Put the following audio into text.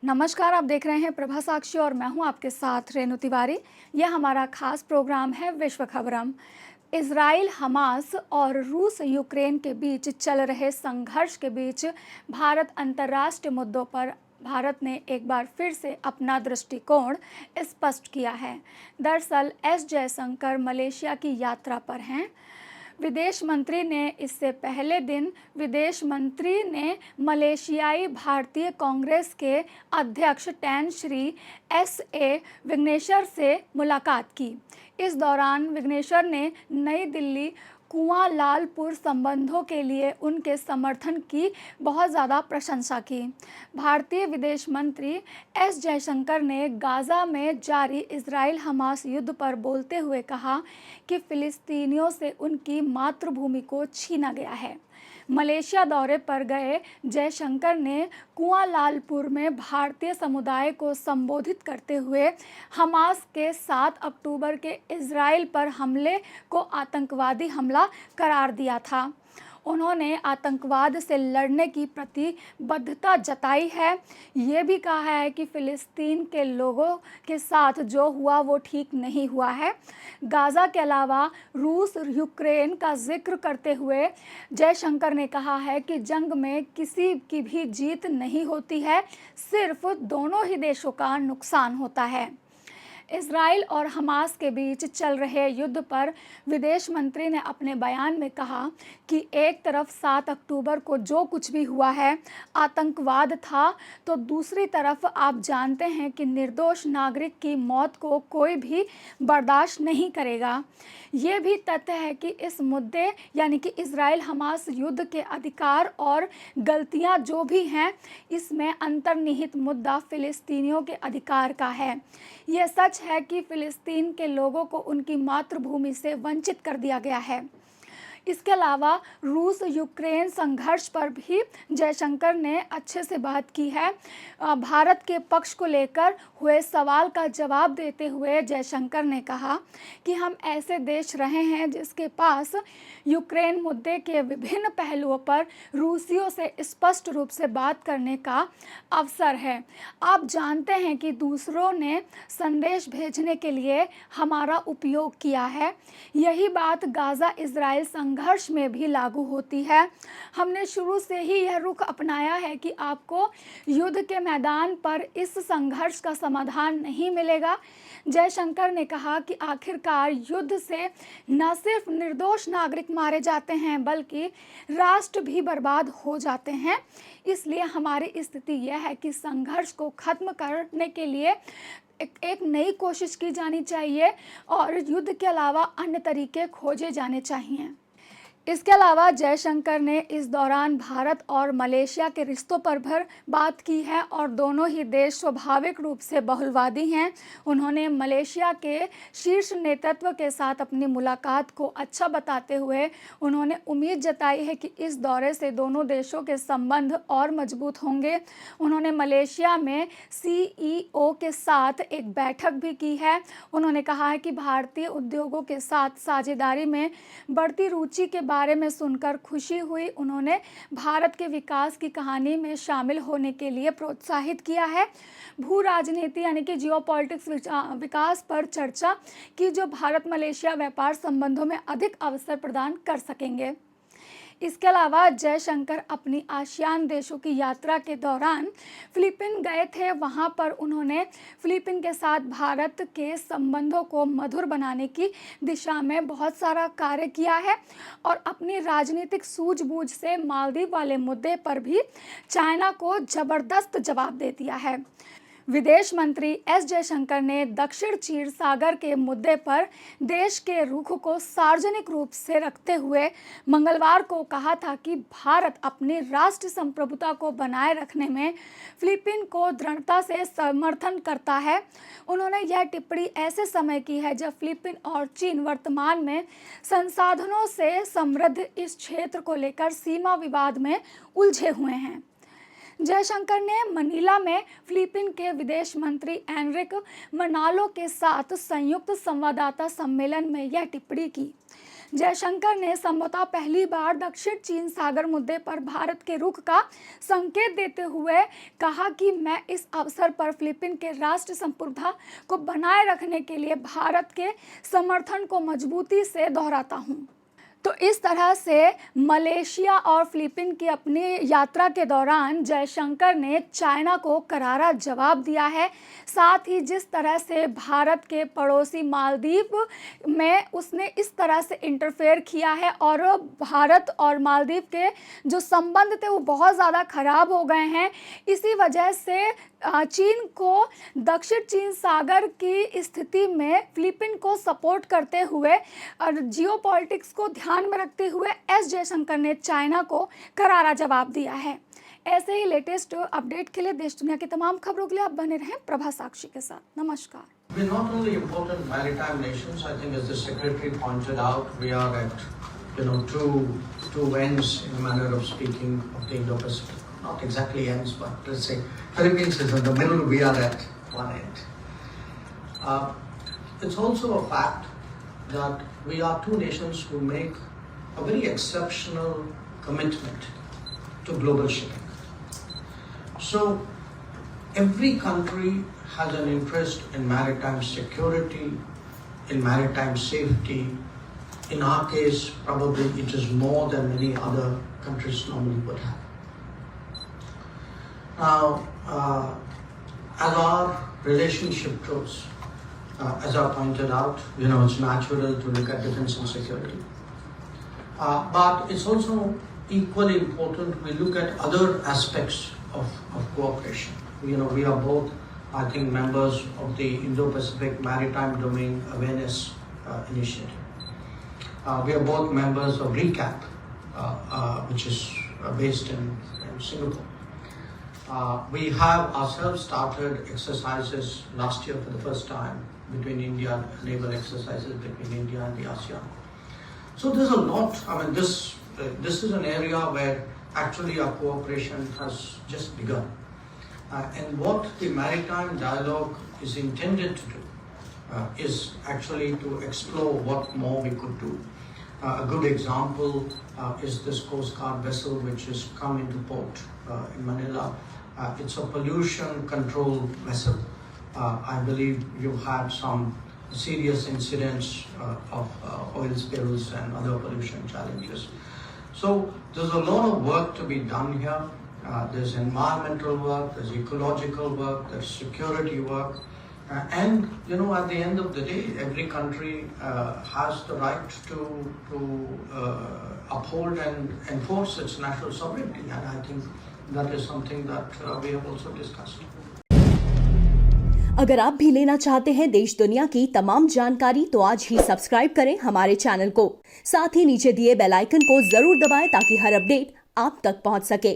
नमस्कार, आप देख रहे हैं प्रभा साक्षी और मैं हूं आपके साथ रेणु तिवारी। यह हमारा खास प्रोग्राम है विश्व खबरम। इजराइल हमास और रूस यूक्रेन के बीच चल रहे संघर्ष के बीच भारत अंतर्राष्ट्रीय मुद्दों पर भारत ने एक बार फिर से अपना दृष्टिकोण स्पष्ट किया है। दरअसल एस जयशंकर मलेशिया की यात्रा पर हैं। विदेश मंत्री ने इससे पहले दिन विदेश मंत्री ने मलेशियाई भारतीय कांग्रेस के अध्यक्ष टैन श्री एस विघ्नेश्वर से मुलाकात की। इस दौरान विघ्नेश्वर ने नई दिल्ली कुआलालंपुर संबंधों के लिए उनके समर्थन की बहुत ज़्यादा प्रशंसा की। भारतीय विदेश मंत्री एस जयशंकर ने गाज़ा में जारी इजराइल हमास युद्ध पर बोलते हुए कहा कि फिलिस्तीनियों से उनकी मातृभूमि को छीना गया है। मलेशिया दौरे पर गए जयशंकर ने कुआलालंपुर में भारतीय समुदाय को संबोधित करते हुए हमास के 7 अक्टूबर के इजराइल पर हमले को आतंकवादी हमला करार दिया था। उन्होंने आतंकवाद से लड़ने की प्रतिबद्धता जताई है। ये भी कहा है कि फिलिस्तीन के लोगों के साथ जो हुआ वो ठीक नहीं हुआ है। गाज़ा के अलावा रूस यूक्रेन का जिक्र करते हुए जयशंकर ने कहा है कि जंग में किसी की भी जीत नहीं होती है, सिर्फ दोनों ही देशों का नुकसान होता है। इजराइल और हमास के बीच चल रहे युद्ध पर विदेश मंत्री ने अपने बयान में कहा कि एक तरफ 7 अक्टूबर को जो कुछ भी हुआ है आतंकवाद था, तो दूसरी तरफ आप जानते हैं कि निर्दोष नागरिक की मौत को कोई भी बर्दाश्त नहीं करेगा। ये भी तथ्य है कि इस मुद्दे यानी कि इजराइल हमास युद्ध के अधिकार और गलतियां जो भी हैं, इसमें अंतर्निहित मुद्दा फिलिस्तीनियों के अधिकार का है। यह सच है कि फिलिस्तीन के लोगों को उनकी मातृभूमि से वंचित कर दिया गया है। इसके अलावा रूस यूक्रेन संघर्ष पर भी जयशंकर ने अच्छे से बात की है। भारत के पक्ष को लेकर हुए सवाल का जवाब देते हुए जयशंकर ने कहा कि हम ऐसे देश रहे हैं जिसके पास यूक्रेन मुद्दे के विभिन्न पहलुओं पर रूसियों से स्पष्ट रूप से बात करने का अवसर है। आप जानते हैं कि दूसरों ने संदेश भेजने के लिए हमारा उपयोग किया है। यही बात गाज़ा इजराइल संघर्ष में भी लागू होती है। हमने शुरू से ही यह रुख अपनाया है कि आपको युद्ध के मैदान पर इस संघर्ष का समाधान नहीं मिलेगा। जयशंकर ने कहा कि आखिरकार युद्ध से न सिर्फ निर्दोष नागरिक मारे जाते हैं बल्कि राष्ट्र भी बर्बाद हो जाते हैं। इसलिए हमारी स्थिति यह है कि संघर्ष को खत्म करने के लिए एक नई कोशिश की जानी चाहिए और युद्ध के अलावा अन्य तरीके खोजे जाने चाहिए। इसके अलावा जयशंकर ने इस दौरान भारत और मलेशिया के रिश्तों पर भी बात की है और दोनों ही देश स्वाभाविक रूप से बहुलवादी हैं। उन्होंने मलेशिया के शीर्ष नेतृत्व के साथ अपनी मुलाकात को अच्छा बताते हुए उन्होंने उम्मीद जताई है कि इस दौरे से दोनों देशों के संबंध और मजबूत होंगे। उन्होंने मलेशिया में CEO के साथ एक बैठक भी की है। उन्होंने कहा है कि भारतीय उद्योगों के साथ साझेदारी में बढ़ती रुचि के बारे में सुनकर खुशी हुई। उन्होंने भारत के विकास की कहानी में शामिल होने के लिए प्रोत्साहित किया है। भू राजनीति यानी कि जियोपॉलिटिक्स विकास पर चर्चा की जो भारत मलेशिया व्यापार संबंधों में अधिक अवसर प्रदान कर सकेंगे। इसके अलावा जयशंकर अपनी आसियान देशों की यात्रा के दौरान फिलीपीन गए थे। वहां पर उन्होंने फिलीपीन के साथ भारत के संबंधों को मधुर बनाने की दिशा में बहुत सारा कार्य किया है और अपनी राजनीतिक सूझबूझ से मालदीव वाले मुद्दे पर भी चाइना को जबरदस्त जवाब दे दिया है। विदेश मंत्री एस जयशंकर ने दक्षिण चीन सागर के मुद्दे पर देश के रुख को सार्वजनिक रूप से रखते हुए मंगलवार को कहा था कि भारत अपनी राष्ट्रीय संप्रभुता को बनाए रखने में फिलीपीन को दृढ़ता से समर्थन करता है। उन्होंने यह टिप्पणी ऐसे समय की है जब फिलीपीन और चीन वर्तमान में संसाधनों से समृद्ध इस क्षेत्र को लेकर सीमा विवाद में उलझे हुए हैं। जयशंकर ने मनीला में फिलीपीन के विदेश मंत्री एनरिक मनालो के साथ संयुक्त संवाददाता सम्मेलन में यह टिप्पणी की। जयशंकर ने संभवतः पहली बार दक्षिण चीन सागर मुद्दे पर भारत के रुख का संकेत देते हुए कहा कि मैं इस अवसर पर फिलीपींस के राष्ट्र संप्रभुता को बनाए रखने के लिए भारत के समर्थन को मजबूती से दोहराता हूं। तो इस तरह से मलेशिया और फिलीपींस की अपनी यात्रा के दौरान जयशंकर ने चाइना को करारा जवाब दिया है। साथ ही जिस तरह से भारत के पड़ोसी मालदीव में उसने इस तरह से इंटरफेयर किया है और भारत और मालदीव के जो संबंध थे वो बहुत ज़्यादा खराब हो गए हैं। इसी वजह से चीन को दक्षिण चीन सागर की स्थिति में फिलीपींस को सपोर्ट करते हुए और जियोपॉलिटिक्स को ध्यान में रखते हुए एस जयशंकर ने चाइना को करारा जवाब दिया है। ऐसे ही लेटेस्ट अपडेट के लिए देश दुनिया की तमाम खबरों के लिए आप बने रहें प्रभा साक्षी के साथ। नमस्कार। We're not only important maritime nations. I think, as the Secretary pointed out, we are at two ends, in a manner of speaking, of the Indo-Pacific. Not exactly ends, but let's say Philippines is in the middle. We are at one end. It's also a fact that we are two nations who make a very exceptional commitment to global shipping. So every country has an interest in maritime security, in maritime safety. In our case, probably it is more than many other countries normally would have. Now, as our relationship grows, as I pointed out, it's natural to look at defense and security. But it's also equally important we look at other aspects of cooperation. We are both, I think, members of the Indo-Pacific Maritime Domain Awareness Initiative. We are both members of RECAP, which is based in Singapore. We have ourselves started exercises last year for the first time between India, naval exercises between India and the ASEAN. So there's a lot. I mean, this is an area where actually our cooperation has just begun. And what the maritime dialogue is intended to do is actually to explore what more we could do. A good example is this Coast Guard vessel which has come into port in Manila. It's a pollution control vessel. I believe you've had some serious incidents of oil spills and other pollution challenges. So there's a lot of work to be done here. There's environmental work, there's ecological work, there's security work. And at the end of the day, every country has the right to uphold and enforce its national sovereignty. And I think that is something that we have also discussed. अगर आप भी लेना चाहते हैं देश दुनिया की तमाम जानकारी तो आज ही सब्सक्राइब करें हमारे चैनल को। साथ ही नीचे दिए बेल आइकन को जरूर दबाएं ताकि हर अपडेट आप तक पहुंच सके।